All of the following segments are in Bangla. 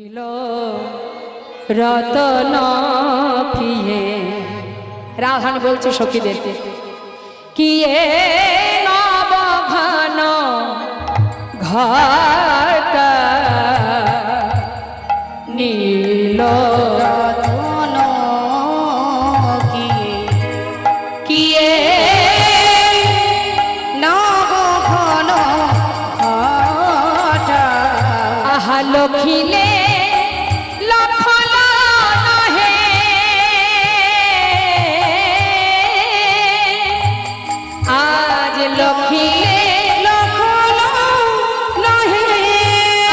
নীল রতন পিয়ে রাধান বলছে সখীদেরকে কিয়ে নবঘন ঘটা নীল রতন কিয়ে নবঘন ঘটা আহা লখিলে লখল নহে আজ লখিলে লখল নহে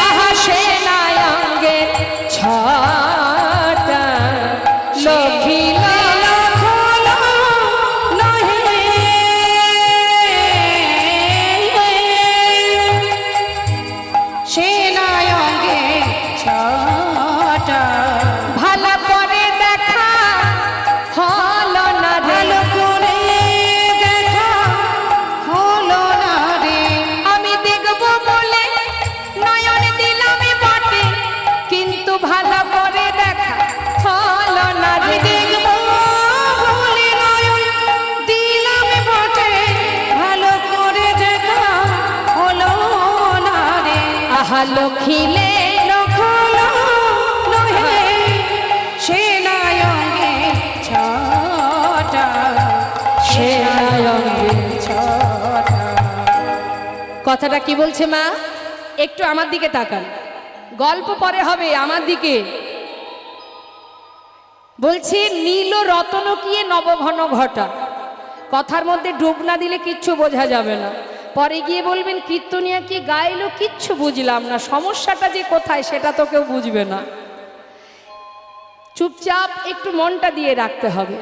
আহা সেনায়ঙ্গে ছটা লখিলে লখল নহে সেনায়ঙ্গে ছটা ভালো করে দেখা হলো না ভালো করে দেখা হলো না রে আমি দেখব বলে নয়ন দিলাম বটে কিন্তু ভালো করে দেখা হলো না আমি রে দেখব বলে নয়ন দিলাম বটে ভালো করে দেখা হলো না রে আহা লখিলে লখল নহে সেনায়ঙ্গে ছটা সেনায়ঙ্গে ছটা কথাটা কি বলছে মা একটু আমার দিকে তাকান গল্প পরে হবে আমার দিকে বলছি নীল রতন কিয়ে নবঘন ঘটা কথার মধ্যে ডুব না দিলে কিচ্ছু বোঝা যাবে না পরে গিয়ে বলবেন কীর্তনিয়া কি গাইলো কিচ্ছু বুঝলাম না সমস্যাটা যে কোথায় সেটা তো কেউ বুঝবে না চুপচাপ একটু মনটা দিয়ে রাখতে হবে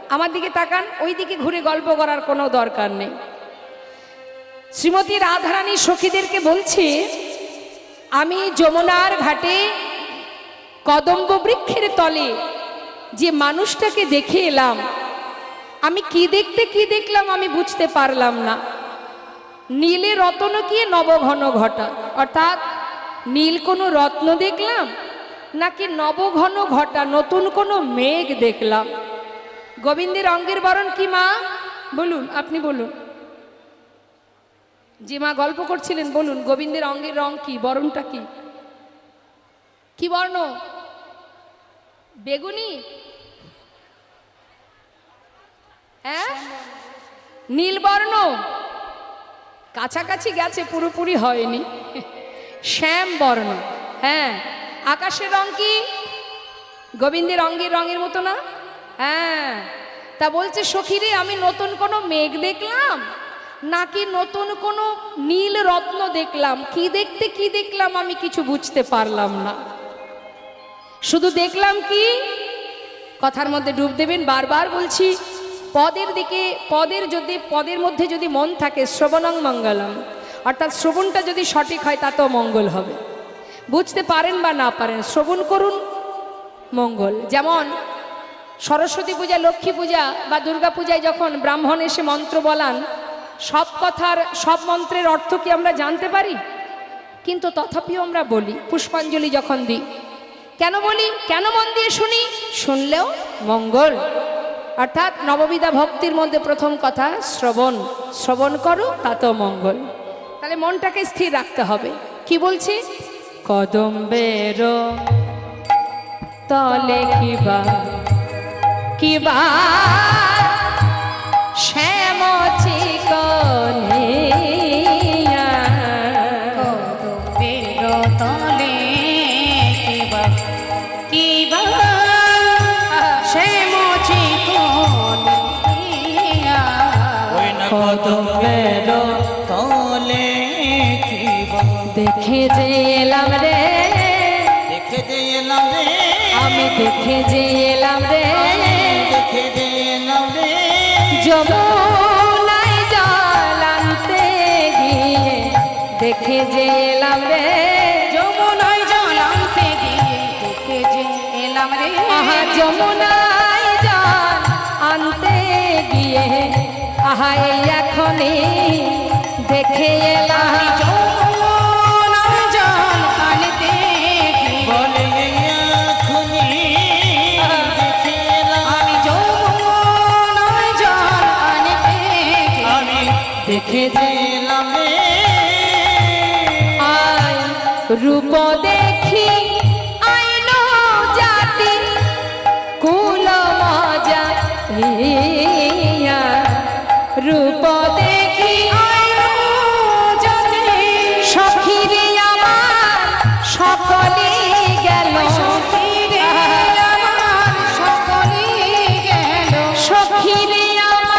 আমার দিকে তাকান ওই দিকে ঘুরে গল্প করার কোনো দরকার নেই শ্রীমতী রাধারানী সখীদেরকে বলছি আমি যমুনার ঘাটে কদম্ব বৃক্ষের তলে যে মানুষটাকে দেখে এলাম আমি কি দেখলাম আমি বুঝতে পারলাম না নীলে রত্ন কি নবঘন ঘটা অর্থাৎ নীল কোনো রত্ন দেখলাম নাকি নবঘন ঘটা নতুন কোনো মেঘ দেখলাম গোবিন্দের অঙ্গের বরণ কি মা বলুন আপনি বলুন যে মা গল্প করছিলেন বলুন গোবিন্দের অঙ্গের রং কি বরণটা কি কি বর্ণ বেগুনি হ্যাঁ নীলবর্ণ কাছাকাছি গেছে পুরোপুরি হয়নি শ্যাম বর্ণ হ্যাঁ আকাশের রং কি গোবিন্দের অঙ্গের রঙের মতো না হ্যাঁ তা বলছে সখীরে আমি নতুন কোনো মেঘ দেখলাম নাকি নতুন কোনো নীল রত্ন দেখলাম কি দেখলাম আমি কিছু বুঝতে পারলাম না শুধু দেখলাম কি কথার মধ্যে ডুব দেবেন বারবার বলছি পদের দিকে পদের মধ্যে যদি মন থাকে শ্রবণং মঙ্গলম অর্থাৎ শ্রবণটা যদি সঠিক হয় তাতেও মঙ্গল হবে বুঝতে পারেন বা না পারেন শ্রবণ করুন মঙ্গল যেমন সরস্বতী পূজা লক্ষ্মী পূজা বা দুর্গা পূজায় যখন ব্রাহ্মণ এসে মন্ত্র বলান সব মন্ত্রের অর্থ কি আমরা জানতে পারি কিন্তু তথাপিও আমরা বলি পুষ্পাঞ্জলি যখন দিই কেন বলি কেন মন দিয়ে শুনি শুনলেও মঙ্গল অর্থাৎ নববিধা ভক্তির মধ্যে প্রথম কথা শ্রবণ করো তাতেও মঙ্গল তাহলে মনটাকে স্থির রাখতে হবে কি বলছি কদম্বের তলে কিবা শ্যাম চিকনিয়া কদম্বের তলে কিবা শ্যাম চিকনিয়া কদম্বের তলে কিবা দেখে যে এলাম রে দেখে যে এলাম রে আমি দেখে যে এলাম রে দেখে যে এলাম রে যমুনায় জল আনতে গিয়ে দেখে যে এলাম রে যমুনায় জল আনতে গিয়ে দেখে যে এলাম রে আহা যমুনায় জল আনতে গিয়ে আহা এই এখনই দেখে এলাম যমুনায় জল আনতে গিয়ে বলে দেখে যে এলাম রে আয় রূপ দেখি আইলো জাতি কুল মজা রূপ দেখি আইলো জাতি সখীরে আমার সকলে গেল সখীরে আমার সকলে গেল সখীরে আমার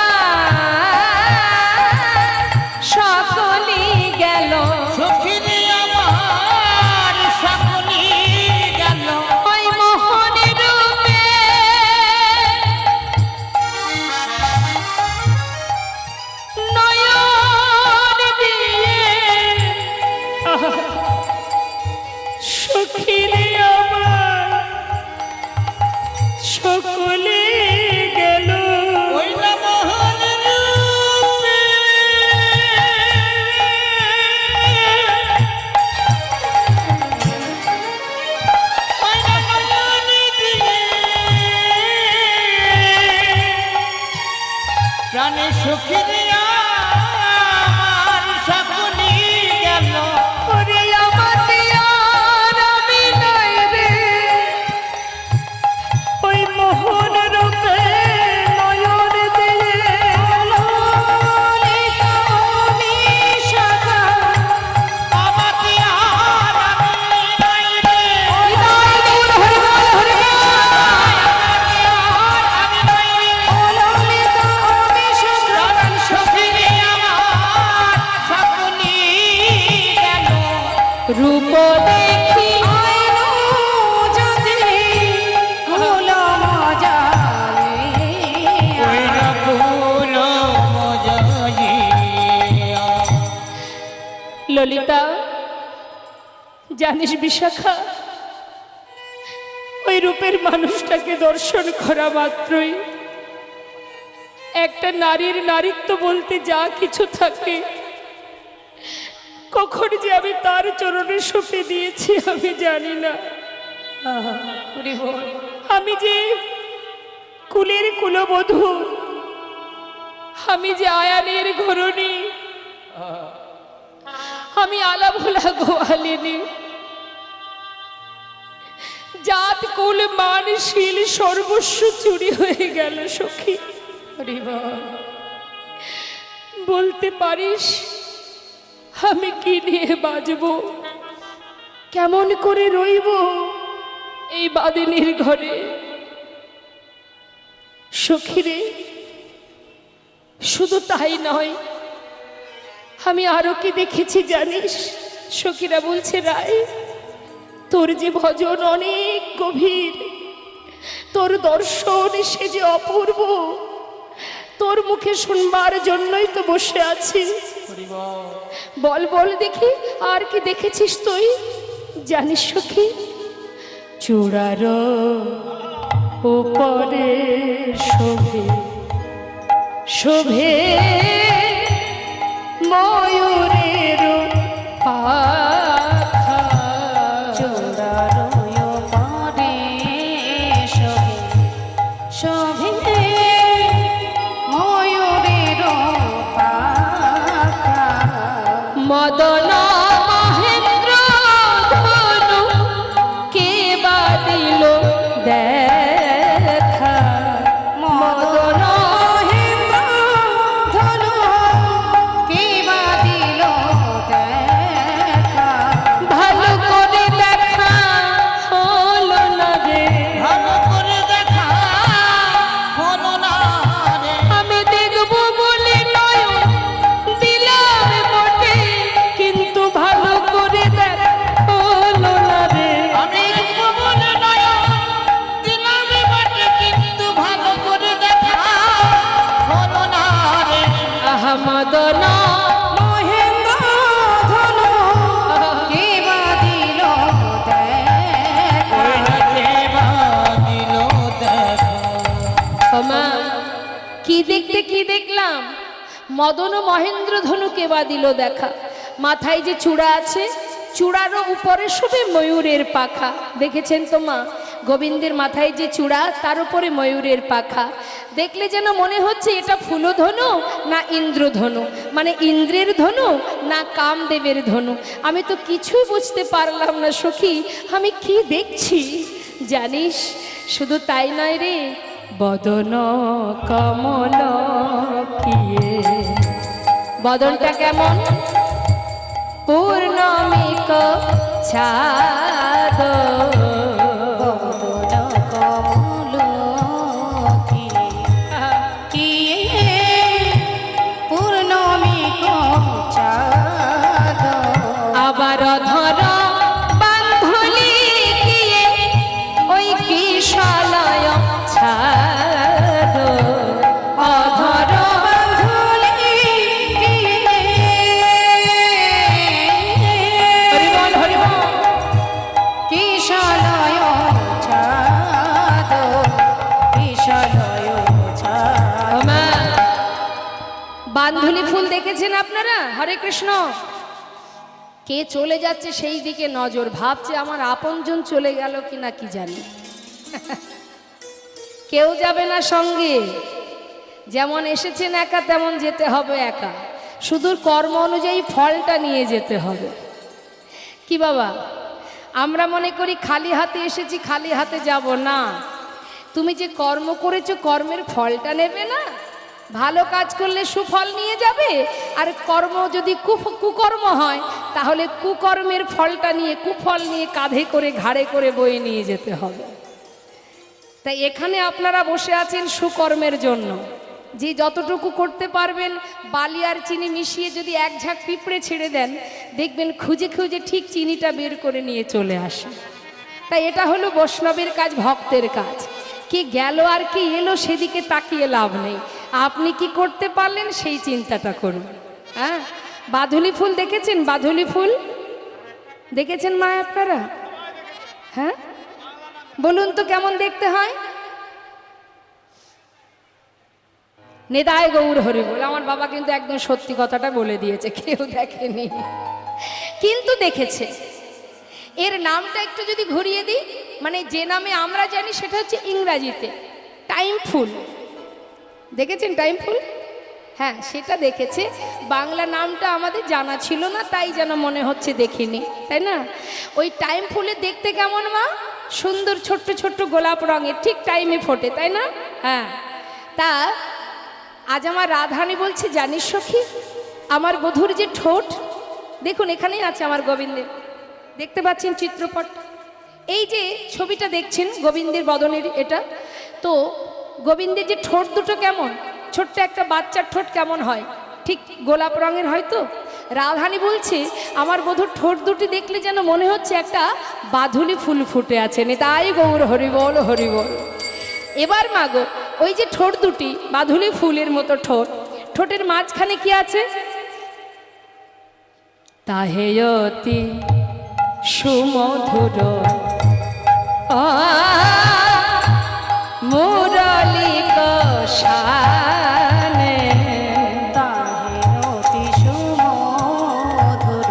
সকলে গেল সখীরে আমার সকলি গেল ওই মোহনের রূপে নয়ন দিয়ে সখীরে আমার সকলে গেল ওই না মোহন রূপে ওই না মোহন দিয়ে প্রাণে সখীরে আমার সকলি গেল ওরে আমাতে আর আমি নাই রে ওই মোহন রূপে নয়ন দিয়ে ললিতা বিশাখা আমাকে আর আমি নাই রে ললিতা বিশাখা সখীরে আমার সকলি গেল রূপ দেখি আইলো জাতি কুল মজা ওই রকুল মজাইয়া ললিতা জানিস বিশাখা ওই রূপের মানুষটাকে দর্শন করা মাত্রই একটা নারীর নারীত্ব বলতে যা কিছু থাকে কখন যে আমি তার চরণে সঁপে দিয়েছি আমি জানি না আমি যে কুলের কুলবধূ আমি যে আয়ানের ঘরণী আমি আলাভোলা গোয়ালিনী জাত কুল মান শীল সর্বস্ব চুরি হয়ে গেল সখী বলতে পারিস আমি কি নিয়ে বাজব কেমন করে রইব এই বাদিনীর ঘরে সখীরে শুধু তাই নয় আমি আরো কি দেখেছি জানিস সখীরা বলছে রায় তোর যে ভজন অনেক গভীর তোর দর্শন সে যে অপূর্ব তোর মুখে শুনবার জন্যই তো বসে আছি বল বল দেখি আর কি দেখেছিস তুই জানিস সখী চূড়ার উপরে শোভে শোভে ময়ূরের পাখা চূড়ারয় পারে শোভে ময়ূরের পাখা মদন মহেন্দ্র ধনু কে বা দিল দেখা মদন মহেন্দ্র ধনু কে বা দিল দেখা ভালো করে দেখা হলো না রে ভালো করে দেখা হলো না রে আমি দেখব বলে নয়ন দিলাম বটে কিন্তু ভালো করে দেখা হলো না রে আমি বলে নয় দিলাম বটে কিন্তু ভালো করে দেখা হলো না রে আহা মদন মহেন্দ্র ধনু কে বা দিল দেখা ওই দেবা দিল দেখো মা কি দেখতে কি দেখলাম মদন ও মহেন্দ্র ধনুকে বা দিল দেখা মাথায় যে চূড়া আছে চূড়ারও উপরে শোভে ময়ূরের পাখা দেখেছেন তো মা গোবিন্দের মাথায় যে চূড়া, তার উপরে ময়ূরের পাখা। দেখলে যেন মনে হচ্ছে এটা ফুলধনু না ইন্দ্রধনু, মানে ইন্দ্রের ধনু না কামদেবের ধনু। আমি তো কিছুই বুঝতে পারলাম না সখী, আমি কি দেখছি জানিস? শুধু তাই নয় রে, বদন কমল কিয়ে, বদনটা কেমন? পূর্ণমিক ছাদ, বদন কমল কিয়ে, পূর্ণমিক চাঁদ। আবার ধর বান্ধলি কিয়ে, ওই কিশলয় ছাদ, অধর বাঁধুলি কিয়ে, হরি বল হরি বল। কিশলয় ছাদ, কিশলয় ছাদ। ওমা, বান্ধুলি ফুল দেখেছেন আপনারা? হরে কৃষ্ণ। কে চলে যাচ্ছে সেই দিকে নজর, ভাবছে আমার আপনজন চলে গেল কিনা কি জানি। কেউ যাবে না সঙ্গে, যেমন এসেছেন একা তেমন যেতে হবে একা, শুধু কর্ম অনুযায়ী ফলটা নিয়ে যেতে হবে। কি বাবা, আমরা মনে করি খালি হাতে এসেছি খালি হাতে যাব না। তুমি যে কর্ম করেছো কর্মের ফলটা নেবে না? ভালো কাজ করলে সুফল নিয়ে যাবে, আর কর্ম যদি কুকর্ম হয় তাহলে কুকর্মের ফলটা নিয়ে, কুফল নিয়ে কাঁধে করে ঘাড়ে করে বয়ে নিয়ে যেতে হবে। তাই এখানে আপনারা বসে আছেন সুকর্মের জন্য। যে যতটুকু করতে পারবেন, বালি আর চিনি মিশিয়ে যদি এক ঝাঁক পিঁপড়ে ছেড়ে দেন, দেখবেন খুঁজে খুঁজে ঠিক চিনিটা বের করে নিয়ে চলে আসে। তাই এটা হলো বৈষ্ণবের কাজ, ভক্তের কাজ। কি গেল আর কি এলো সেদিকে তাকিয়ে লাভ নেই, আপনি কি করতে পারলেন সেই চিন্তাটা করুন। হ্যাঁ, বাধুলি ফুল দেখেছেন? বাধুলি ফুল দেখেছেন মা আপনারা? হ্যাঁ, বলুন তো কেমন দেখতে হয়? নেদায় গৌর হরি বল। আমার বাবা কিন্তু একদম সত্যি কথাটা বলে দিয়েছে, কেউ দেখেনি কিন্তু দেখেছে। এর নামটা একটু যদি ঘুরিয়ে দিই, মানে যে নামে আমরা জানি সেটা হচ্ছে ইংরাজিতে টাইম ফুল। দেখেছেন টাইম ফুল? হ্যাঁ, সেটা দেখেছে। বাংলা নামটা আমাদের জানা ছিল না, তাই যেন মনে হচ্ছে দেখিনি, তাই না? ওই টাইম ফুলের দেখতে কেমন মা? সুন্দর ছোট্ট ছোট্ট গোলাপ রঙের, ঠিক টাইমে ফোটে, তাই না? হ্যাঁ, তা আজ আমার রাধারানী বলছে, জানিস সখী, আমার বধূর যে ঠোঁট, দেখুন এখানেই আছে আমার গোবিন্দের, দেখতে পাচ্ছেন চিত্রপট, এই যে ছবিটা দেখছেন গোবিন্দের বদনের, এটা তো গোবিন্দের যে ঠোঁট দুটো কেমন, ছোট্ট একটা বাচ্চার ঠোঁট কেমন হয়, ঠিক গোলাপ রঙের হয়। তো রাধারানী বলছে, আমার বধূর ঠোঁট দুটি দেখলে যেন মনে হচ্ছে একটা বাধুলি ফুল ফুটে আছে। তাই গৌর হরি বল হরি বল। এবার মাগো, ওই যে ঠোঁট দুটি বাধুলি ফুলের মতো ঠোঁট, ঠোঁটের মাঝখানে কি আছে? তাহেয়তি সুমধুর মুরলী কষানে, তাহেরতি সুমধুর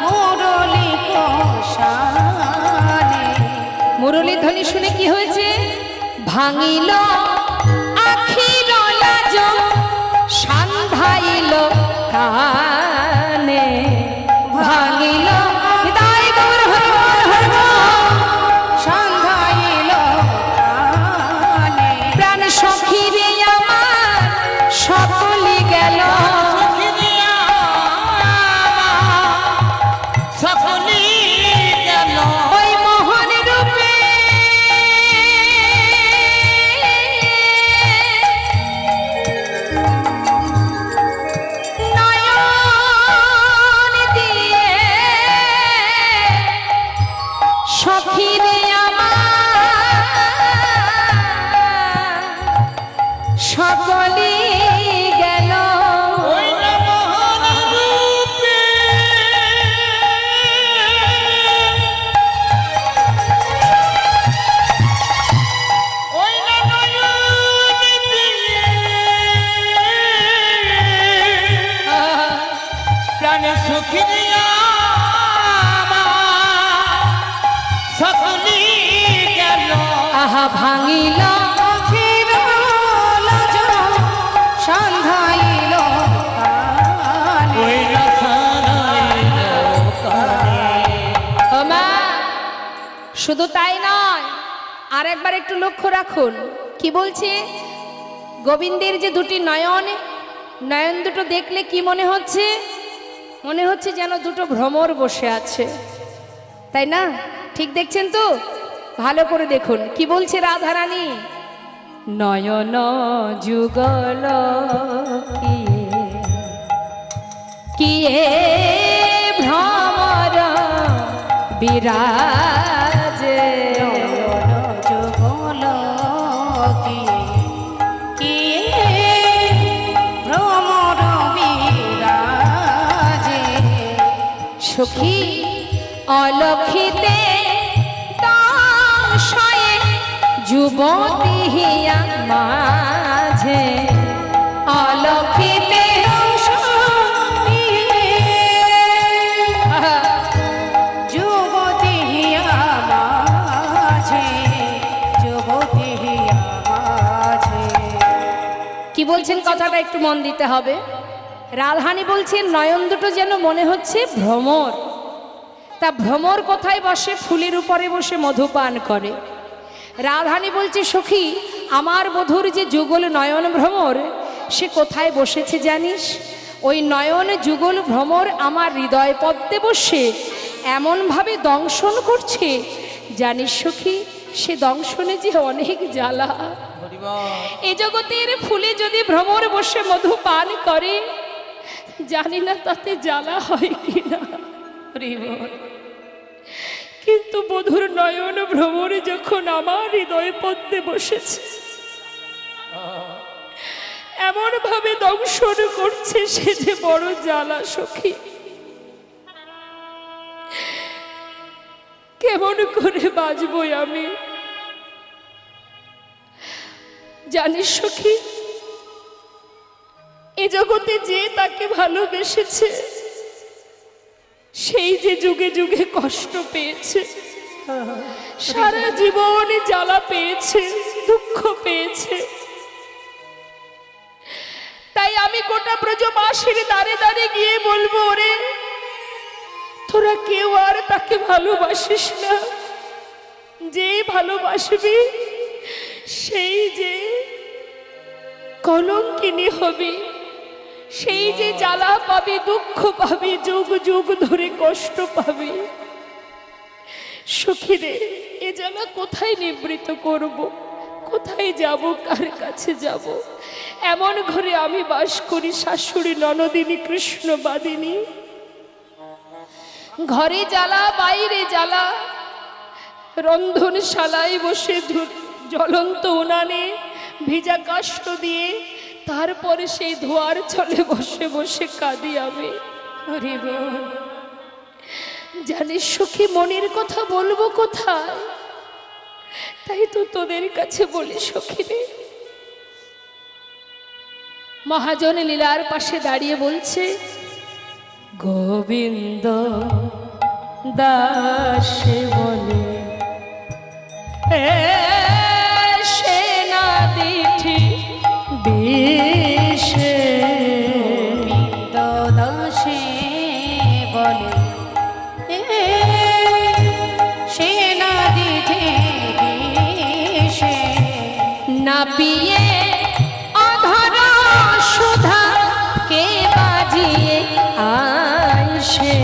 মুরলী কষানে। মুরলী ধ্বনি শুনে কি হয়েছে? ভাঙিল আখির লাজ, সান্ধাইল কানে, ভাঙিল হৃদয় গৌর হরি বল হরি বল। সন্ধ্যাইল কানে, প্রাণ সখী রে আমার সকলি গেল, সকলি গেল ওই মোহন রূপে নয়ন দিয়ে, সখী রে আমার সকলি গেল। ওই না মোহন রূপে, ওই না নয়ন দিয়ে, প্রাণে সুখী দিয়া আমার শুধু তাই নয়, আর একবার একটু লক্ষ্য রাখুন কি বলছে। গোবিন্দের যে দুটি নয়ন, নয়ন দুটো দেখলে কি মনে হচ্ছে? মনে হচ্ছে যেন দুটো ভ্রমর বসে আছে, তাই না? ঠিক দেখছেন তো? ভালো করে দেখুন কি বলছে রাধারানী। নয়ন যুগল কিয়ে ভ্রমর বিরাজে, যুগল কি ভ্রমর বিরাজে, সখী অলক্ষিতে দশয়ে যুবতী হিয়া মাঝে, অলক্ষিতে যুবতী মাঝে, যুবতী মাঝে। কি বলছেন কথাটা একটু মন দিতে হবে। রাধারানী বলছেন নয়ন দুটো যেন মনে হচ্ছে ভ্রমর। তা ভ্রমর কোথায় বসে? ফুলের উপরে বসে মধুপান করে। রাধারানী বলছে সখী আমার বধূর যে যুগল নয়ন ভ্রমর সে কোথায় বসেছে জানিস? ওই নয়ন যুগল ভ্রমর আমার হৃদয় পদ্মে বসে এমনভাবে দংশন করছে, জানিস সখী সে দংশনে যে অনেক জ্বালা। এ জগতের ফুলে যদি ভ্রমর বসে মধু পান করে জানি না তাতে জ্বালা হয় কিনা, কিন্তু বধুর নয়ন ভ্রমরে যখন আমার হৃদয় পদ্মে বসেছে এমন ভাবে দংশন করছে সে যে বড় জ্বালা সখী। কেমন করে বাঁচবো আমি? জানিস সখী এ জগতে যে তাকে ভালোবেসেছে সেই যে যুগে যুগে কষ্ট পেয়েছে, সারা জীবনে জ্বালা পেয়েছে, দুঃখ পেয়েছে। তাই আমি গোটা ব্রজবাসীর দ্বারে দ্বারে গিয়ে বলবো, ওরে তোরা কেউ আর তাকে ভালোবাসিস না। যে ভালোবাসবি সেই যে কলঙ্কিনী হবে, সেই যে জ্বালা পাবি, দুঃখ পাবি, যুগ যুগ ধরে কষ্ট পাবি। সখী রে এ জ্বালা কোথায় নিবৃত করব? কোথায় যাব? কার কাছে যাব? এমন ঘরে আমি বাস করি, শাশুড়ি ননদিনী কৃষ্ণবাদিনী। ঘরে জ্বালা, বাইরে জ্বালা, রন্ধনশালায় বসে জ্বলন্ত উনানে ভিজা কাষ্ঠ দিয়ে তারপরে সেই ধোয়ার চলে বসে বসে কাঁদি আমি। জানিস সখী মনের কথা বলবো কোথায়? তাই তো তোদের কাছে বলি সখী রে। মহাজন লীলার পাশে দাঁড়িয়ে বলছে, গোবিন্দ দাসে বলে সেনা দিঠি বিষে, গোবিন্দ দাসে বলে সেনা দিতে বিষে, না পিয়ে অধর সুধা কে বাজিয়ে আইসে,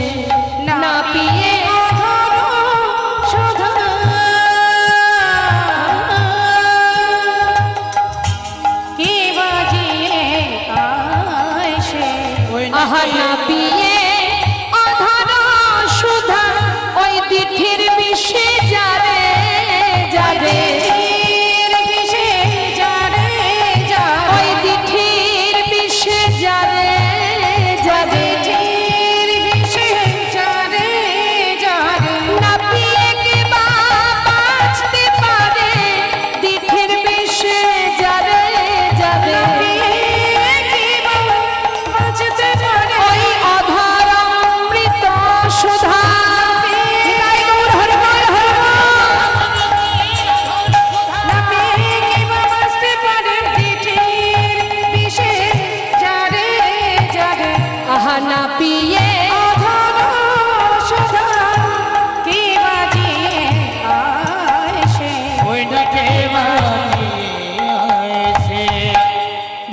না পিয়ে অধর সুধা কে বাজিয়ে আইসে, আহা না পিয়ে অধর সুধা ওই দিঠির বিষে যাবে যাবে, বিষে যারে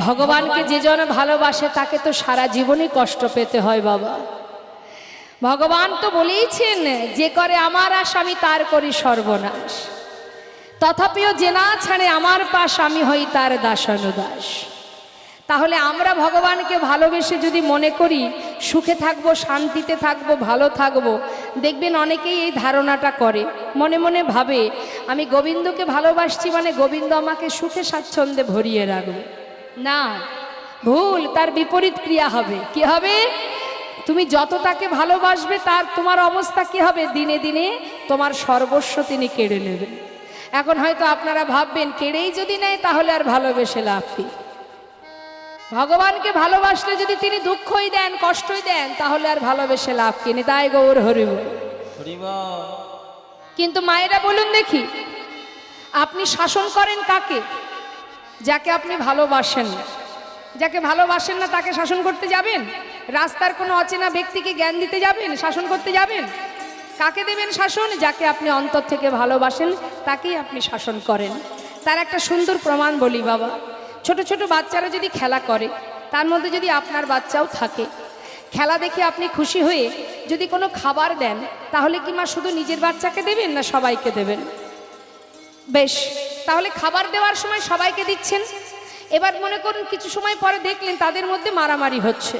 ভগবানকে যে জন ভালোবাসে তাকে তো সারা জীবনই কষ্ট পেতে হয় বাবা। ভগবান তো বলেইছেন, যে করে আমার আশ আমি তার করি সর্বনাশ, তথাপিও যে না ছাড়ে আমার পাশ আমি হই তার দাসানুদাস। তাহলে আমরা ভগবানকে ভালোবেসে যদি মনে করি সুখে থাকবো, শান্তিতে থাকবো, ভালো থাকবো, দেখবেন অনেকেই এই ধারণাটা করে, মনে মনে ভাবে আমি গোবিন্দকে ভালোবাসছি মানে গোবিন্দ আমাকে সুখে স্বাচ্ছন্দ্যে ভরিয়ে রাখবে। না, ভুল, তার বিপরীত ক্রিয়া হবে। কি হবে? তুমি যত তাকে ভালোবাসবে তার তোমার অবস্থা কি হবে? দিনে দিনে তোমার সর্বস্ব তিনি কেড়ে নেবেন। এখন হয়তো আপনারা ভাববেন কেড়েই যদি নেয় তাহলে আর ভালোবেসে লাভ কি? ভগবানকে ভালোবাসলে যদি তিনি দুঃখই দেন, কষ্টই দেন, তাহলে আর ভালোবেসে লাভ কি? তাই গৌর হরিবল। কিন্তু মায়েরা বলুন দেখি, আপনি শাসন করেন কাকে? যাকে আপনি ভালোবাসেন। যাকে ভালোবাসেন না তাকে শাসন করতে যাবেন? রাস্তার কোনো অচেনা ব্যক্তিকে জ্ঞান দিতে যাবেন, শাসন করতে যাবেন? কাকে দেবেন শাসন? যাকে আপনি অন্তর থেকে ভালোবাসেন তাকেই আপনি শাসন করেন। তার একটা সুন্দর প্রমাণ বলি বাবা। ছোট ছোট বাচ্চারা যদি খেলা করে, তার মধ্যে যদি আপনার বাচ্চাও থাকে, খেলা দেখে আপনি খুশি হয়ে যদি কোনো খাবার দেন, তাহলে কি মা শুধু নিজের বাচ্চাকে দেবেন না সবাইকে দেবেন? বেশ, তাহলে খাবার দেওয়ার সময় সবাইকে দিচ্ছেন। এবার মনে করুন কিছু সময় পরে দেখলেন তাদের মধ্যে মারামারি হচ্ছে,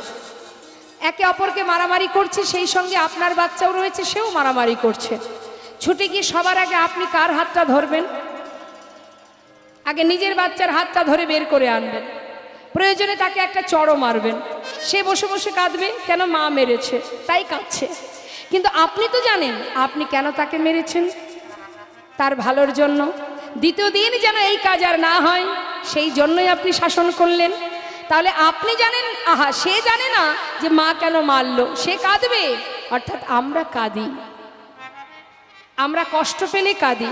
একে অপরকে মারামারি করছে, সেই সঙ্গে আপনার বাচ্চাও রয়েছে, সেও মারামারি করছে। ছুটে গিয়ে সবার আগে আপনি কার হাতটা ধরবেন? আগে নিজের বাচ্চার হাতটা ধরে বের করে আনবেন, প্রয়োজনে তাকে একটা চড়ও মারবেন। সে বসে বসে কাঁদবে, কেন? মা মেরেছে তাই কাঁদছে। কিন্তু আপনি তো জানেন আপনি কেন তাকে মেরেছেন, তার ভালোর জন্য। দ্বিতীয় দিন যেন এই কাজ আর না হয়, সেই জন্যই আপনি শাসন করলেন। তাহলে আপনি জানেন, আহা, সে জানে না যে মা কেন মারলো, সে কাঁদবে। অর্থাৎ আমরা কাঁদি, আমরা কষ্ট পেলে কাঁদি।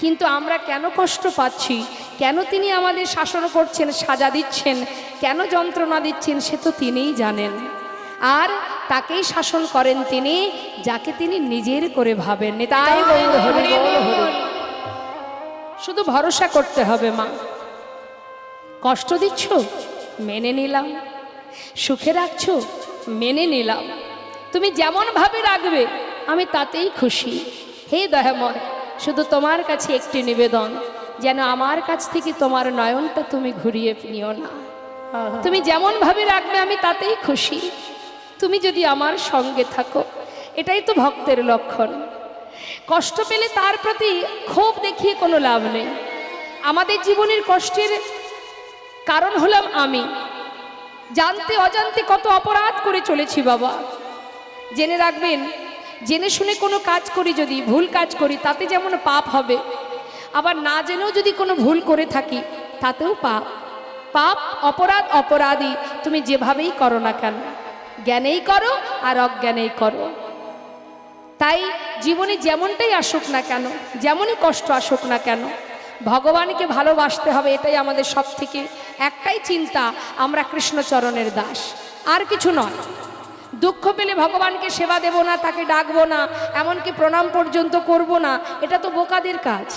কিন্তু আমরা কেন কষ্ট পাচ্ছি, কেন তিনি আমাদের শাসন করছেন, সাজা দিচ্ছেন, কেন যন্ত্রণা দিচ্ছেন, সে তো তিনিই জানেন। আর তাকেই শাসন করেন তিনি, যাকে তিনি নিজের করে ভাবেন। তাই গৌর হরি বল হরি। শুধু ভরসা করতে হবে মা। কষ্ট দিচ্ছ, মেনে নিলাম। সুখে রাখছো, মেনে নিলাম। তুমি যেমন ভাবে রাখবে আমি তাতেই খুশি। হে দয়াময়, শুধু তোমার কাছে একটি নিবেদন, যেন আমার কাছ থেকে তোমার নয়নটা তুমি ঘুরিয়ে নিও না। তুমি যেমন ভাবে রাখবে আমি তাতেই খুশি। তুমি যদি আমার সঙ্গে থাকো, এটাই তো ভক্তের লক্ষণ। কষ্ট পেলে তার প্রতি ক্ষোভ দেখিয়ে কোনো লাভ নেই। আমাদের জীবনের কষ্টের কারণ হলাম আমি। জানতে অজান্তে কত অপরাধ করে চলেছি বাবা। জেনে রাখবেন, জেনে শুনে কোনো কাজ করি, যদি ভুল কাজ করি তাতে যেমন পাপ হবে, আবার না জেনেও যদি কোনো ভুল করে থাকি তাতেও পাপ। পাপ, অপরাধ, অপরাধী তুমি যেভাবেই করো না কেন, জ্ঞানেই করো আর অজ্ঞানেই করো। তাই জীবনে যেমনটাই আসুক না কেন, যেমনই কষ্ট আসুক না কেন, ভগবানকে ভালোবাসতে হবে। এটাই আমাদের সব থেকে একটাই চিন্তা, আমরা কৃষ্ণচরণের দাস, আর কিছু নয়। দুঃখ পেলে ভগবানকে সেবা দেব না, তাকে ডাকবো না, এমনকি প্রণাম পর্যন্ত করব না, এটা তো বোকাদের কাজ।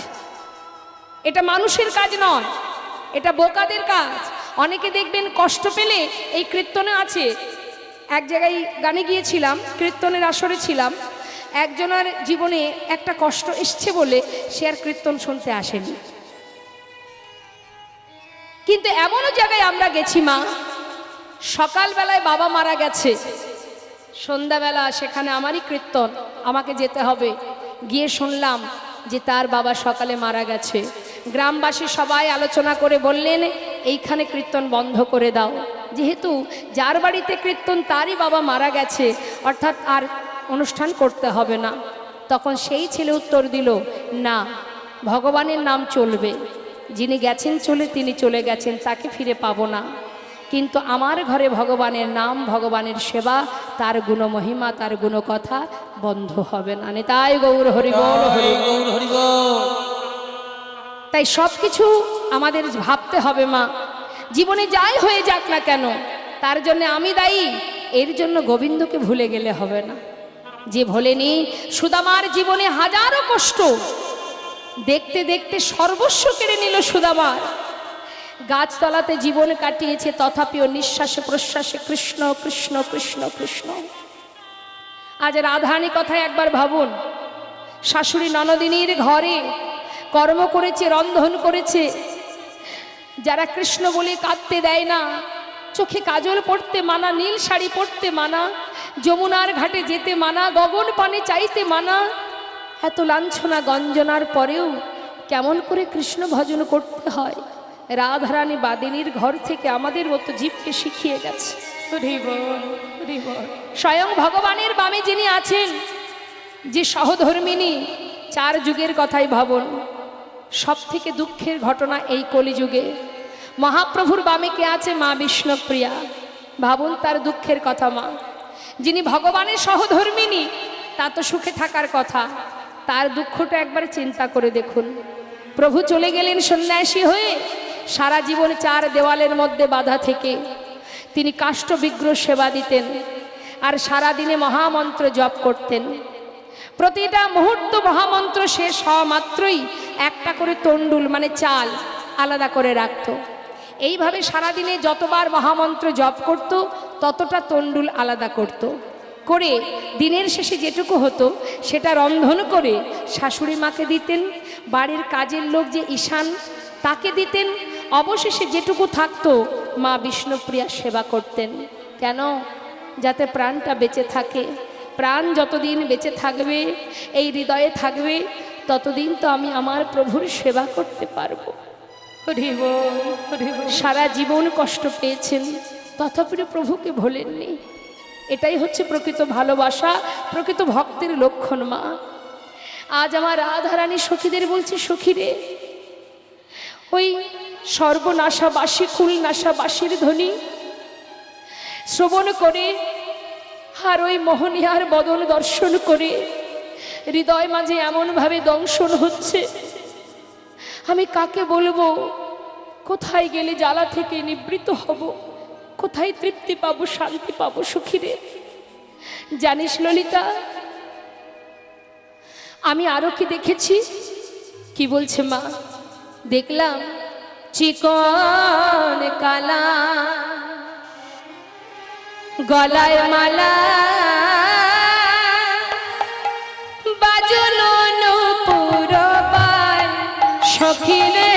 এটা মানুষের কাজ নয়, এটা বোকাদের কাজ। অনেকে দেখবেন কষ্ট পেলে, এই কীর্তনে আছে, এক জায়গায় গানে গিয়েছিলাম, কীর্তনের আসরে ছিলাম, একজনের জীবনে একটা কষ্ট এসছে বলে সে আর কীর্তন শুনতে আসেনি। কিন্তু এমনও জায়গায় আমরা গেছি মা, সকালবেলায় বাবা মারা গেছে, সন্ধ্যাবেলা সেখানে আমারই কীর্তন, আমাকে যেতে হবে। গিয়ে শুনলাম যে তার বাবা সকালে মারা গেছে। গ্রামবাসী সবাই আলোচনা করে বললেন এইখানে কীর্তন বন্ধ করে দাও, যেহেতু যার বাড়িতে কীর্তন তারই বাবা মারা গেছে, অর্থাৎ আর অনুষ্ঠান করতে হবে না। তখন সেই ছেলে উত্তর দিল, না, ভগবানের নাম চলবে, যিনি গেছেন চলে, তিনি চলে গেছেন, তাকে ফিরে পাবো না। কিন্তু আমার ঘরে ভগবানের নাম, ভগবানের সেবা, তার গুণমহিমা, তার গুণকথা বন্ধ হবে না। তাই গৌর হরি বল হরি বল। তাই সব কিছু আমাদের ভাবতে হবে মা, জীবনে যাই হয়ে যাক না কেন তার জন্য আমি দায়ী, এর জন্য গোবিন্দকে ভুলে গেলে হবে না। যে ভোলেনি, সুদামার জীবনে হাজারো কষ্ট, দেখতে দেখতে সর্বস্ব কেড়ে নিল সুদামার। গাছতলাতে জীবন কাটিয়েছে, তথাপিও নিঃশ্বাসে প্রশ্বাসে কৃষ্ণ কৃষ্ণ কৃষ্ণ কৃষ্ণ। আজ রাধারানী কথায় একবার ভাবুন, শাশুড়ি ননদিনীর ঘরে কর্ম করেছে, রন্ধন করেছে, যারা কৃষ্ণ বলে কাঁদতে দেয় না, চোখে কাজল পড়তে মানা, নীল শাড়ি পরতে মানা, যমুনার ঘাটে যেতে মানা, গগন পানে চাইতে মানা, এত লাঞ্ছনা গঞ্জনার পরেও কেমন করে কৃষ্ণ ভজন করতে হয় রাধারানী বাদিনীর ঘর থেকে আমাদের মতো জীবকে শিখিয়ে গেছে। স্বয়ং ভগবানের বামে যিনি আছেন, যে সহধর্মিনী, 4 যুগের কথাই ভাবুন, সব থেকে দুঃখের ঘটনা এই কলিযুগে মহাপ্রভুর বামে কে আছে? মা বিষ্ণুপ্রিয়া। ভাবুন তার দুঃখের কথা। মা যিনি ভগবানের সহধর্মিনী, তা তো সুখে থাকার কথা, তার দুঃখটা একবার চিন্তা করে দেখুন। প্রভু চলে গেলেন সন্ন্যাসী হয়ে, সারা জীবন 4 দেওয়ালের মধ্যে বাধা থেকে তিনি কাষ্ঠ বিগ্রহ সেবা দিতেন, আর সারা দিনে মহামন্ত্র জপ করতেন। প্রতিটা মুহূর্ত মহামন্ত্র শেষ হওয়া মাত্রই একটা করে তণ্ডুল মানে চাল আলাদা করে রাখত। এইভাবে সারাদিনে যতবার মহামন্ত্র জপ করত ততটা তণ্ডুল আলাদা করত, করে দিনের শেষে যেটুকু হতো সেটা রন্ধন করে শাশুড়ি মাকে দিতেন, বাড়ির কাজের লোক যে ঈশান তাকে দিতেন, অবশেষে যেটুকু থাকতো মা বিষ্ণুপ্রিয়া সেবা করতেন। কেন? যাতে প্রাণটা বেঁচে থাকে। প্রাণ যতদিন বেঁচে থাকবে, এই হৃদয়ে থাকবে, ততদিন তো আমি আমার প্রভুর সেবা করতে পারবো। সারা জীবন কষ্ট পেয়েছেন, তথাপি প্রভুকে ভোলেননি। এটাই হচ্ছে প্রকৃত ভালোবাসা, প্রকৃত ভক্তের লক্ষণ। মা আজ আমার রাধারানী সখীদের বলছে, সখীরে ওই সর্বনাশাবাসী কুলনাশাবাসীর ধ্বনি শ্রবণ করে আর ওই মোহনীয়ার বদন দর্শন করে হৃদয় মাঝে এমনভাবে দংশন হচ্ছে, আমি কাকে বলবো? কোথায় গেলে জ্বালা থেকে নিবৃত হব? কোথায় তৃপ্তি পাবো, শান্তি পাবো? সখীরে জানিস ললিতা, আমি আরো কি দেখেছি? কি বলছে মা? দেখলাম চিকন কালা গলায় মালা, বাজলো নূপুর পায়, সখীরে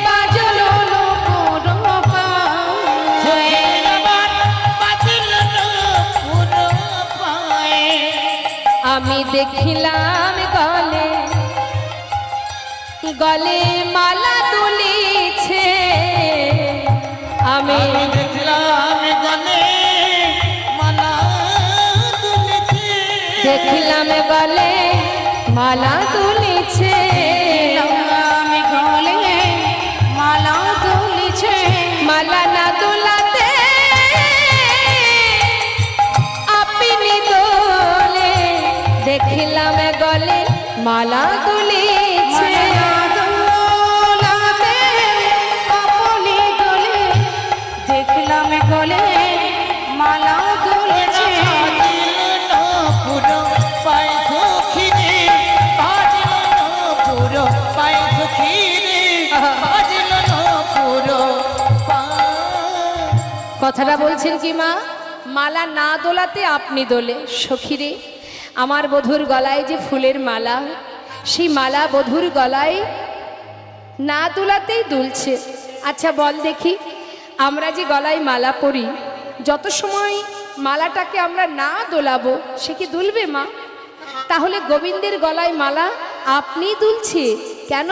বাজলো নূপুর পায়, আমি দেখিলাম গলে গলে মালা তুলিছে, আমি দেখলাম গলে মালা তুলেছে, দেখলাম গলে মালা তুলিছে, আমি গলে মালা তুলিছে, মালা না তোলাতে আপনি দোলে, দেখলাম গলে মালা তুলিছে, দেখলাম গলে মালা তুলেছে, পুরো পায় সখীরে, বাজলো পুরো পায় সখীরে, বাজলো পুরো পায়। কথাটা বলছেন কি মা? মালা না দোলাতে আপনি দোলে। সখীরে আমার বধূর গলায় যে ফুলের মালা, সেই মালা বধূর গলায় না দোলাতেই দুলছে। আচ্ছা বল দেখি, আমরা যে গলায় মালা পরি, যত সময় মালাটাকে আমরা না দোলাবো সে কি দুলবে মা? তাহলে গোবিন্দের গলায় মালা আপনি দুলছে কেন?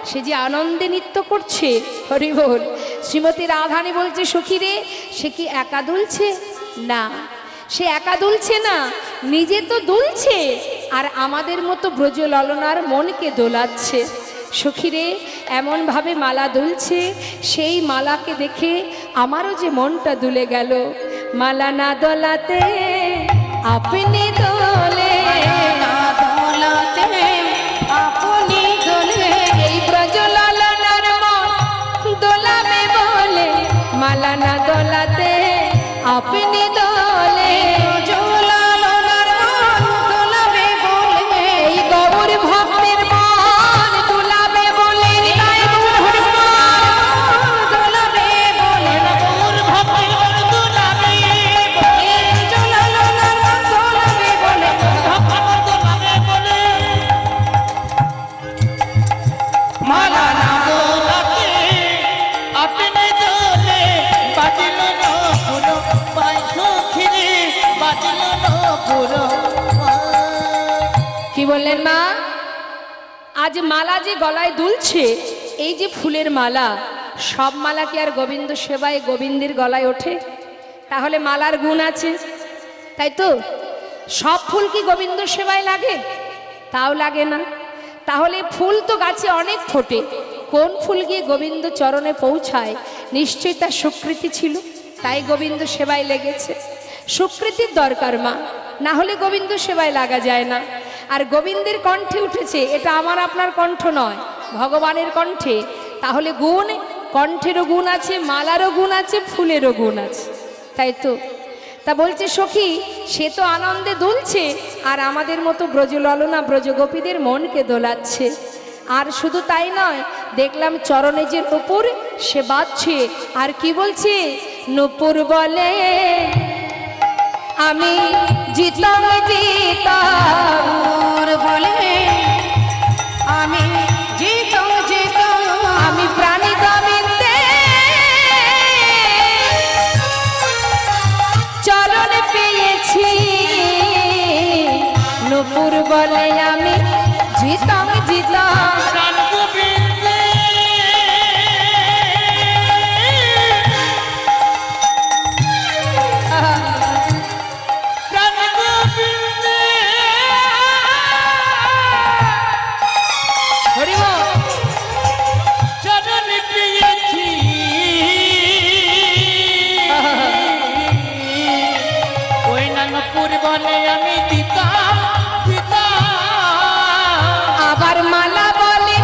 সে যে আনন্দে নৃত্য করছে। হরি বল। শ্রীমতী রাধারানী বলছে, সখীরে সে কি একা দুলছে? না, সে একা দুলছে না, নিজে তো দুলছে আর আমাদের মতো ব্রজ ললনার মনকে দোলাচ্ছে। সখীরে এমনভাবে মালা দুলছে, সেই মালাকে দেখে আমারও যে মনটা দুলে গেল। মালা না দোলাতে আপনি দোলে, না দোলাতে আপনি দোলে, এই ব্রজ ললনার মন দোলাবে বলে, মালা না দোলাতে আপনি দোলে, জোলালোনার মন দোলাবে বলে, এই গৌর ভক্তের মন দোলাবে বলে, তাই গৌর মন বললেন মা আজ মালা যে গলায় দুলছে এই যে ফুলের মালা সব মালা কি আর গোবিন্দ সেবায় গোবিন্দের গলায় ওঠে? তাহলে মালার গুণ আছে, তাই তো? সব ফুল কি গোবিন্দ সেবায় লাগে? তাও লাগে না। তাহলে ফুল তো গাছে অনেক ফোটে, কোন ফুল গিয়ে গোবিন্দ চরণে পৌঁছায়? নিশ্চয়ই তার সুকৃতি ছিল, তাই গোবিন্দ সেবায় লেগেছে। সুকৃতির দরকার মা, না হলে গোবিন্দ সেবায় লাগা যায় না। আর গোবিন্দের কণ্ঠে উঠেছে, এটা আমার আপনার কণ্ঠ নয়, ভগবানের কণ্ঠে। তাহলে গুণ, কণ্ঠেরও গুণ আছে, মালারও গুণ আছে, ফুলেরও গুণ আছে, তাই তো? তা বলছে সখী সে তো আনন্দে দুলছে আর আমাদের মতো ব্রজললনা ব্রজগোপীদের মনকে দোলাচ্ছে। আর শুধু তাই নয়, দেখলাম চরণে যে নূপুর সে বাজছে। আর কি বলছে? নূপুর বলে আমি জিতাম জিতাম, বলে আমি জিতাম জিতাম, আমি প্রাণী গোবিন্দে চরণ পেয়েছি। নূপুর বলে আমি জিতাম জিতাম, প্রাণ গোবিন্দে প্রাণ গোবিন্দে হরিব চরণ পেয়েছি। ওই নানপুর বলে আমি দিতাম দিতাম, আবার মালা বলে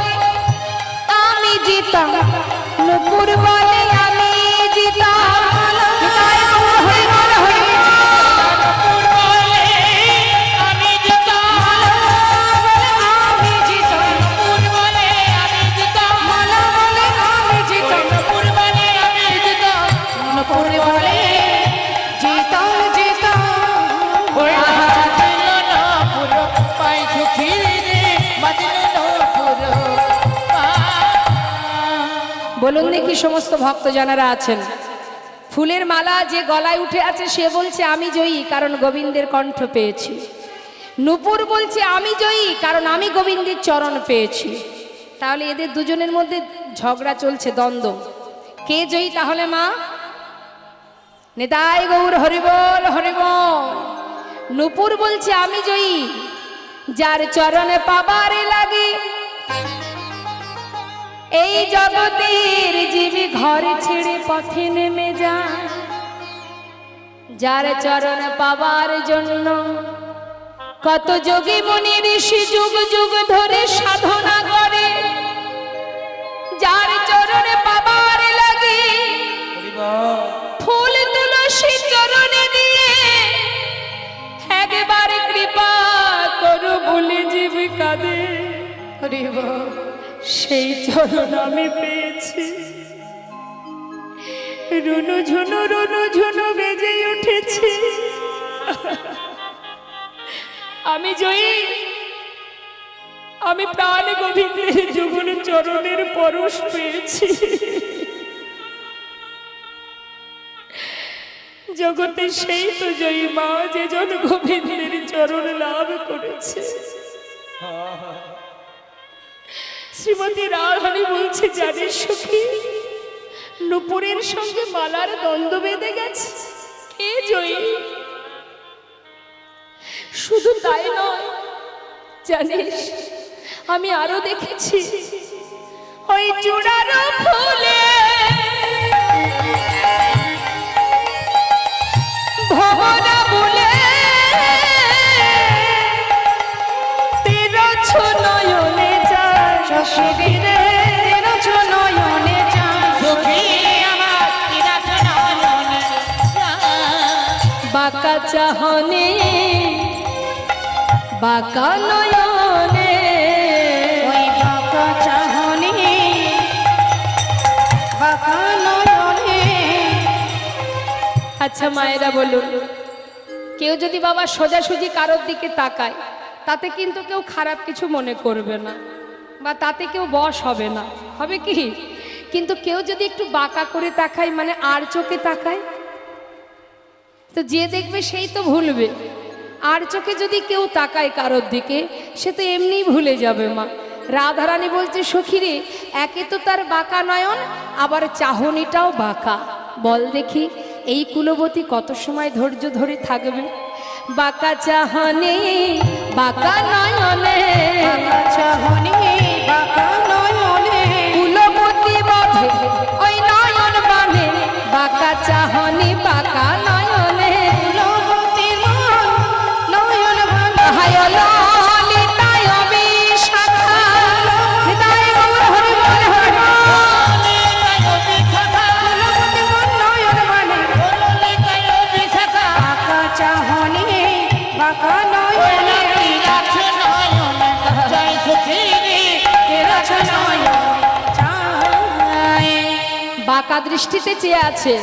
আমি জিতাম, নূপুর বলে আমি জিতাম। হরি বল, হরি বল। নানপুর বলে আমি দিতাম, আমি জিতাম, নানপুর বলে আমি দিতাম, মালা বলে আমি জিতাম, নানপুর বলে আমি দিতাম। নূপুর বলে জিতাম জিতাম। ওই বাজিল না পুরো পাই সুখী রে, বাজিল না পুরো বলুন দেখি সমস্ত ভক্ত যারা আছেন, ফুলের মালা যে গলায় উঠে আছে সে বলছে আমি জয়ী কারণ গোবিন্দের কণ্ঠ পেয়েছি। নূপুর বলছে আমি জয়ী কারণ আমি গোবিন্দের চরণ পেয়েছি। তাহলে এদের দুজনের মধ্যে ঝগড়া চলছে, দ্বন্দ্ব। কে জয়ী তাহলে মা? নেতাই গৌর হরিবল হরিবল। নূপুর বলছে আমি জয়ী, যার চরণে পাবারে লাগে এই জগতের জীবী ঘর ছেড়ে পথে নেমে যায়। যার চরণ পাবার জন্য কত যোগী মুনি ঋষি যুগ যুগ ধরে সাধনা করে, যার চরণে পাবার লাগে ফুল তুলসী চরণে দিয়ে একবার কৃপা করো বলে জীব কাঁদে। হরি বল। সেই চরণ আমি পেয়েছি। রুনু ঝুনু বেজে উঠেছি। আমি জয়ী, আমি প্রাণ গোবিন্দের যুগল চরণের পরশ পেয়েছি। জগতে সেই তো জয়ী মা যে জন গোবিন্দের চরণ লাভ করেছে। শ্রীমতী রাধারানী বলছে জানিস সখী, নূপুরের সঙ্গে মালার দ্বন্দ্ব বেঁধে গেছে, কে জয়ী? শুধু তাই নয়, জানিস আমি আরো দেখেছি ওই চূড়ার ফুলে ভবনা বলে তীরছ নয়নে যায়। শশীরে তেরছ নয়নে চায়, সুখী আমার তিরাছ নয়নে বাঁকা চাহনে বাঁকা নয়নে। ওই বাঁকা চাহনি বাঁকা নয়নে। আচ্ছা মায়েরা বলুন, কেউ যদি বাবা সোজাসুজি কারোর দিকে তাকায় তাতে কিন্তু কেউ খারাপ কিছু মনে করবে না, বা তাতে কেউ বশ হবে না, হবে কি? কিন্তু কেউ যদি একটু বাঁকা করে তাকায়, মানে আর চোখে তাকায়, তো যে দেখবে সেই তো ভুলবে, আর চোখে যদি কেউ তাকায় কারোর দিকে সে তো এমনিই ভুলে যাবে মা। রাধারানী বলছে সখীরে, একে তো তার বাঁকা নয়ন, আবার চাহনিটাও বাঁকা। বল দেখি এই কুলবতী কত সময় ধৈর্য ধরে থাকবে? বাঁকা চাহনি বাঁকা নয়নে, বাঁকা চাহনি বাঁকা নয়নে, কুলবতী বধে ওই নয়ন বানে, বাঁকা চাহনি বাঁকা নয়নে। কুলবতী মন নয়ন বানে, হায় ললিতায় বিশাখা, হৃদয় গৌর হরি বল হরি বল। কুলবতী মন নয়ন বানে, বাঁকা চাহনি বাঁকা নয়নে, তেরছ নয়ন চায়। বাঁকা দৃষ্টিতে চেয়ে আছে,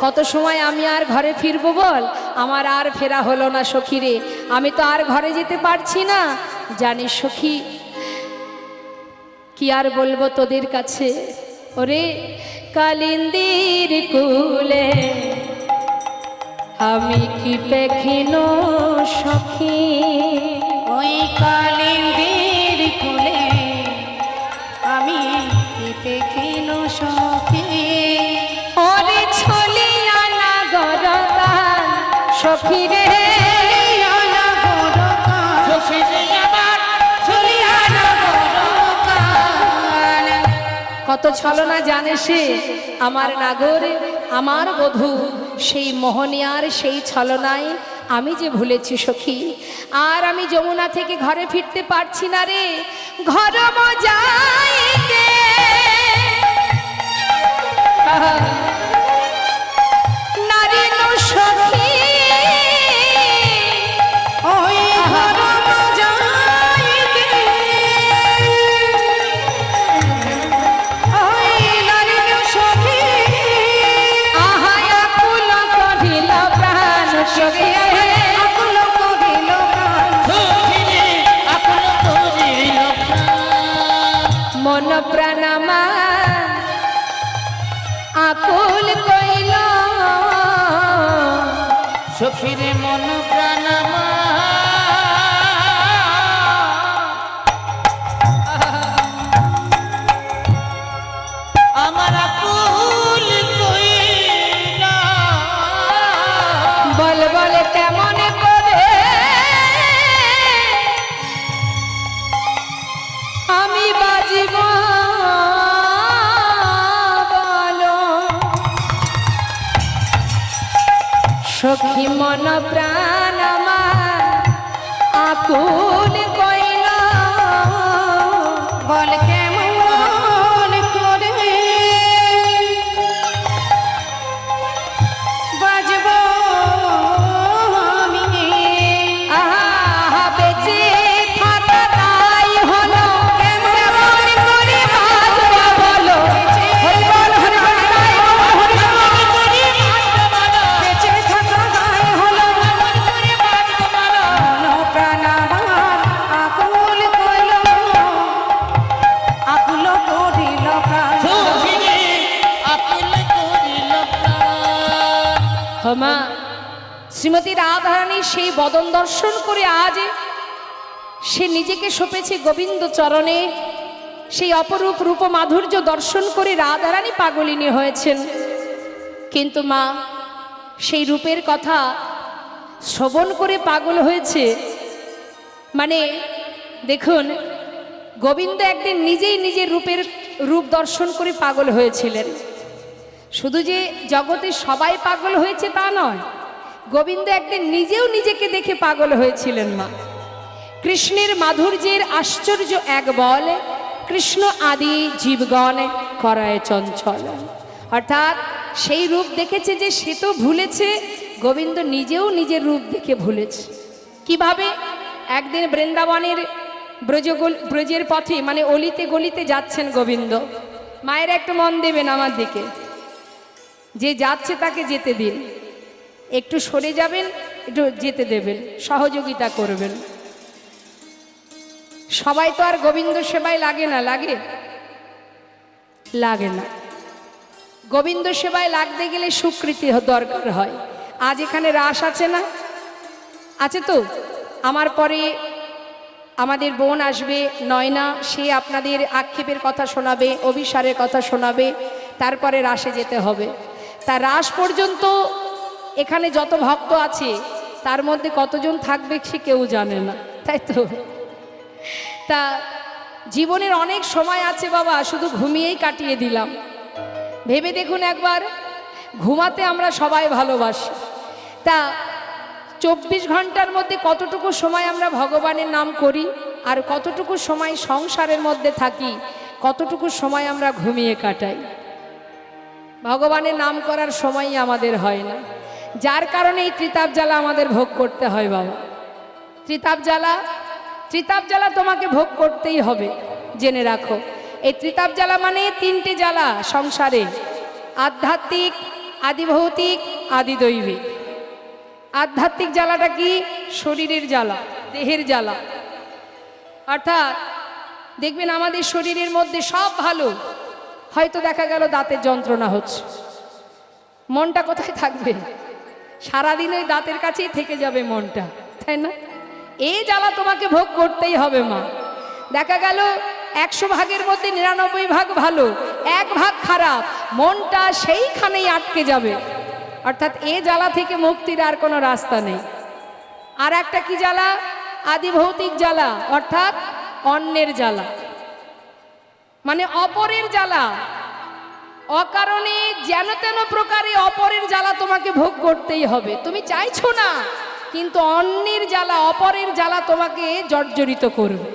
কত সময় আমি আর ঘরে ফিরবো বল? আমার আর ফেরা হলো না সখীরে, আমি তো আর ঘরে যেতে পারছি না। জানিস সখী, কি আর বলবো তোদের কাছে? ওরে কালিন্দির কুলে আমি কি পেখিনো সখী, ওই কালিন্দির কুলে আমি পেখিন সখী, ওরে ছলিয়া না গরদান সখী রে, চলিয়া গরকান, চলিয়া গরকান। কত ছলনা জানে সে আমার নাগর, আমার বধূ। সেই মোহনিয়ার সেই ছলনায় আমি যে ভুলেছি সখী। আর আমি যমুনা থেকে ঘরে ফিরতে পারছি না রে, ঘর মজাইতে নারী নো সখী, ওই ঘর যাইতে, ওই নারীর সখী, আহায় আকুল কহিল প্রাণ সখী, আকুল কহিল প্রাণ, মন প্রাণ আমার আকুল কইল, সখীরে মন প্রাণ আমার আকুল কইলা। বল বল কেমন করে আমি বাজিব বলো, সখী মন প্রাণ আমার আকুল কইল, বল কেমন করে বাজব আমি, আহা বেঁচে থাকা তাই হলো, কেমন করে বাজব বলো, হরি বল হরি বল তাই হলো, হরি বল। বেঁচে থাকা দায় হলো, মন প্রাণ আমার আকুল কইল, আকুল করিল প্রাণ। সখীরে আকুল করিল প্রাণ। হমা শ্রীমতী রাধারানী সেই বদন দর্শন করে আজ সে নিজেকে সঁপেছে গোবিন্দ চরণে। সেই অপরূপ রূপ মাধুর্য দর্শন করে রাধারানী পাগলিনী হয়েছেন। কিন্তু মা সেই রূপের কথা শ্রবণ করে পাগল হয়েছে, মানে দেখুন গোবিন্দ একদিন নিজেই নিজের রূপ দর্শন করে পাগল হয়েছিলেন। শুধু যে জগতে সবাই পাগল হয়েছে তা নয়, গোবিন্দ একদিন নিজেও নিজেকে দেখে পাগল হয়েছিলেন মা। কৃষ্ণের মাধুর্যের আশ্চর্য এক বল, কৃষ্ণ আদি জীবগণ করায় চঞ্চল। অর্থাৎ সেই রূপ দেখেছে যে সে তো ভুলেছে, গোবিন্দ নিজেও নিজের রূপ দেখে ভুলেছে। কিভাবে? একদিন বৃন্দাবনের ব্রজের পথে মানে অলিতে গলিতে যাচ্ছেন গোবিন্দ। মায়ের একটু মন দেবেন আমার দিকে, যে যাচ্ছে তাকে যেতে দিন, একটু সরে যাবেন, একটু যেতে দেবেন, সহযোগিতা করবেন। সবাই তো আর গোবিন্দ সেবায় লাগে না, লাগে? লাগে না। গোবিন্দ সেবায় লাগতে গেলে স্বীকৃতি দরকার হয়। আজ এখানে রাস আছে না? আছে তো? আমার পরে আমাদের বোন আসবে নয়না, সে আপনাদের আক্ষেপের কথা শোনাবে, অভিসারের কথা শোনাবে, তারপরে রাসে যেতে হবে। তা রাস পর্যন্ত এখানে যত ভক্ত আছে তার মধ্যে কতজন থাকবে সে কেউ জানে না, তাই তো? তা জীবনের অনেক সময় আছে বাবা, শুধু ঘুমিয়েই কাটিয়ে দিলাম। ভেবে দেখুন একবার, ঘুমাতে আমরা সবাই ভালোবাসি। তা 24 ঘন্টার মধ্যে কতটুকু সময় আমরা ভগবানের নাম করি, আর কতটুকু সময় সংসারের মধ্যে থাকি, কতটুকু সময় আমরা ঘুমিয়ে কাটাই। ভগবানের নাম করার সময়ই আমাদের হয় না, যার কারণে এই ত্রিতাপ জ্বালা আমাদের ভোগ করতে হয় বাবা। ত্রিতাপ জ্বালা তোমাকে ভোগ করতেই হবে, জেনে রাখো। এই ত্রিতাপ জ্বালা মানে 3টে জ্বালা সংসারে: আধ্যাত্মিক, আদিভৌতিক, আদিদৈবিক। আধ্যাত্মিক জ্বালাটা কি? শরীরের জ্বালা, দেহের জ্বালা। অর্থাৎ দেখবেন আমাদের শরীরের মধ্যে সব ভালো, হয়তো দেখা গেল দাঁতের যন্ত্রণা হচ্ছে, মনটা কোথায় থাকবে? সারাদিন ওই দাঁতের কাছেই থেকে যাবে মনটা, তাই না? এই জ্বালা তোমাকে ভোগ করতেই হবে মা। দেখা গেল 100 ভাগের মধ্যে 99 ভাগ ভালো, 1 ভাগ খারাপ, মনটা সেইখানেই আটকে যাবে। অর্থাৎ এ জ্বালা থেকে মুক্তির আর কোনো রাস্তা নেই। আর একটা কি জ্বালা? আদিভৌতিক জ্বালা, অর্থাৎ অন্যের জ্বালা, মানে অপরের জ্বালা। অকারণে যেন তেন প্রকারে অপরের জ্বালা তোমাকে ভোগ করতেই হবে। তুমি চাইছো না, কিন্তু অন্যের জ্বালা, অপরের জ্বালা তোমাকে জর্জরিত করবে,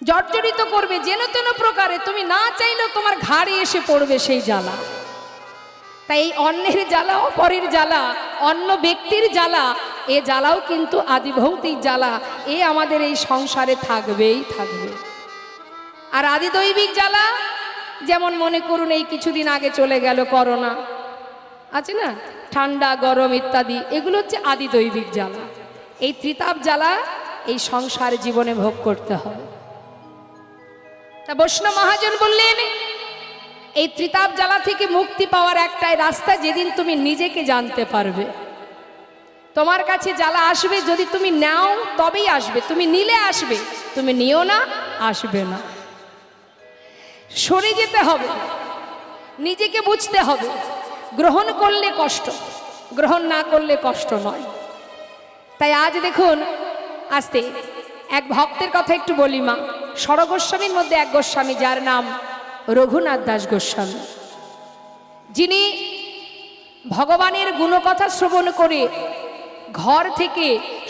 জর্জরিত করবে যেন তেন প্রকারে। তুমি না চাইলেও তোমার ঘাড়ে এসে পড়বে সেই জ্বালা। তাই এই অন্যের জ্বালা, অপরের জ্বালা, অন্য ব্যক্তির জ্বালা, এ জ্বালাও কিন্তু আদিভৌতিক জ্বালা। এ আমাদের এই সংসারে থাকবেই থাকবে। আর আদিদৈবিক জ্বালা, যেমন মনে করুন এই কিছুদিন আগে চলে গেল করোনা, আছে না, ঠান্ডা গরম ইত্যাদি, এগুলো হচ্ছে আদিদৈবিক জ্বালা। এই ত্রিতাপ জ্বালা এই সংসার জীবনে ভোগ করতে হবে। তা বৈষ্ণব মহাজন বললেন, এই ত্রিতাপ জ্বালা থেকে মুক্তি পাওয়ার একটাই রাস্তা, যেদিন তুমি নিজেকে জানতে পারবে। তোমার কাছে জ্বালা আসবে, যদি তুমি নাও তবেই আসবে, তুমি নিলে আসবে, তুমি নিও না, আসবে না। সরে যেতে হবে, নিজেকে বুঝতে হবে। গ্রহণ করলে কষ্ট, গ্রহণ না করলে কষ্ট নয়। তাই আজ দেখুন, আস্তে এক ভক্তের কথা একটু বলি মা। ষড়গোস্বামীর মধ্যে এক গোস্বামী, যার নাম রঘুনাথ দাস গোস্বামী, যিনি ভগবানের গুণকথা শ্রবণ করে ঘর থেকে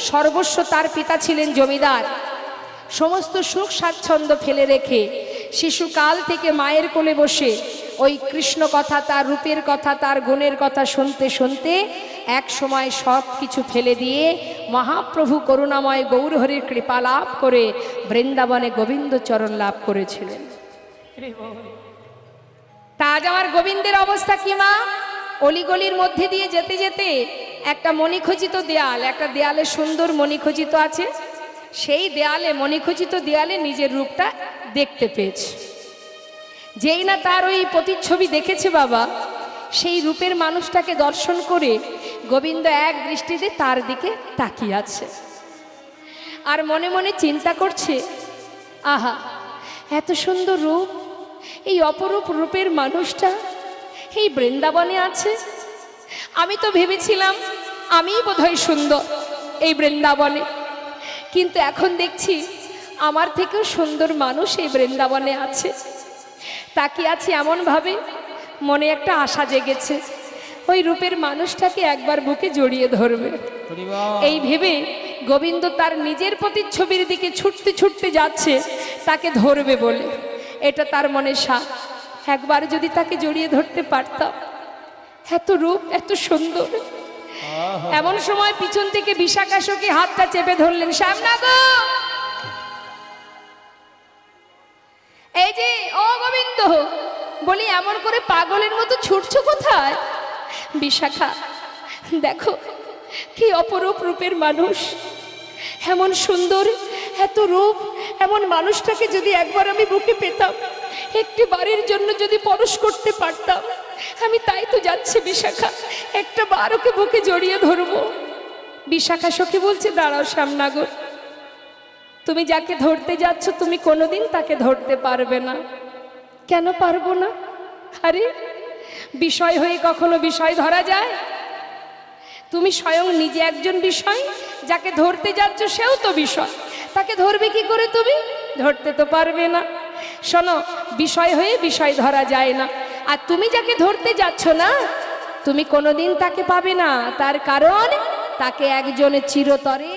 সর্বস্ব, তার পিতা ছিলেন জমিদার, সমস্ত সুখ স্বাচ্ছন্দ্য ফেলে রেখে শিশুকাল থেকে মায়ের কোলে বসে ওই কৃষ্ণ কথা, তার রূপের কথা, তার গুণের কথা শুনতে শুনতে এক সময় সব কিছু ফেলে দিয়ে মহাপ্রভু করুণাময় গৌরহরির কৃপা লাভ করে বৃন্দাবনে গোবিন্দ চরণ লাভ করেছিলেন। তা আজ আমার গোবিন্দের অবস্থা কি মা? অলিগলির মধ্যে দিয়ে যেতে যেতে একটা মণিখচিত দেয়াল, একটা দেয়ালে সুন্দর মণিখচিত আছে, সেই দেয়ালে, মণিখচিত দেয়ালে নিজের রূপটা দেখতে পেয়েছে। যেই না তার ওই প্রতিচ্ছবি দেখেছে বাবা, সেই রূপের মানুষটাকে দর্শন করে গোবিন্দ এক দৃষ্টিতে তার দিকে তাকিয়ে আছে, আর মনে মনে চিন্তা করছে, আহা এত সুন্দর রূপ, এই অপরূপ রূপের মানুষটা এই বৃন্দাবনে আছে। আমি তো ভেবেছিলাম আমিই বোধহয় সুন্দর এই বৃন্দাবনে, কিন্তু এখন দেখছি আমার থেকেও সুন্দর মানুষ এই বৃন্দাবনে আছে। তাকিয়ে আছি এমনভাবে, মনে একটা আশা জেগেছে, ওই রূপের মানুষটাকে একবার বুকে জড়িয়ে ধরবে। এই ভেবে গোবিন্দ তার নিজের প্রতিচ্ছবির দিকে ছুটতে ছুটতে যাচ্ছে তাকে ধরবে বলে। এটা তার মনে সাধ, একবার যদি তাকে জড়িয়ে ধরতে পারতাম। এত রূপ, এত সুন্দর। এমন সময় পিছন থেকে বিশাখা সখী হাতটা চেপে ধরলেন, শ্যামনা গো, এই যে ও গোবিন্দ, বলি এমন করে পাগলের মতো ছুটছো কোথায়? বিশাখা দেখো কি অপরূপ রূপের মানুষ, এমন সুন্দর, এত রূপ, এমন মানুষটাকে যদি একবার আমি বুকে পেতাম, একটি বারের জন্য যদি পরশ করতে পারতাম, আমি তাই তো যাচ্ছি বিশাখা, একটা বার ওকে বুকে জড়িয়ে ধরবো। বিশাখা সখী বলছে, দাঁড়াও শ্যামনগর, তুমি যাকে ধরতে যাচ্ছ তুমি কোনোদিন তাকে ধরতে পারবে না। কেন পারবো না? আরে বিষয় হয়ে কখনো বিষয় ধরা যায়? তুমি স্বয়ং নিজে একজন বিষয়, যাকে ধরতে যাচ্ছ সেও তো বিষয়, তাকে ধরবে কি করে? তুমি ধরতে তো পারবে না। শোনো, বিষয় হয়ে বিষয় ধরা যায় না। আর তুমি যাকে ধরতে যাচ্ছ না, তুমি কোনোদিন তাকে পাবে না। তার কারণ তাকে একজন চিরতরে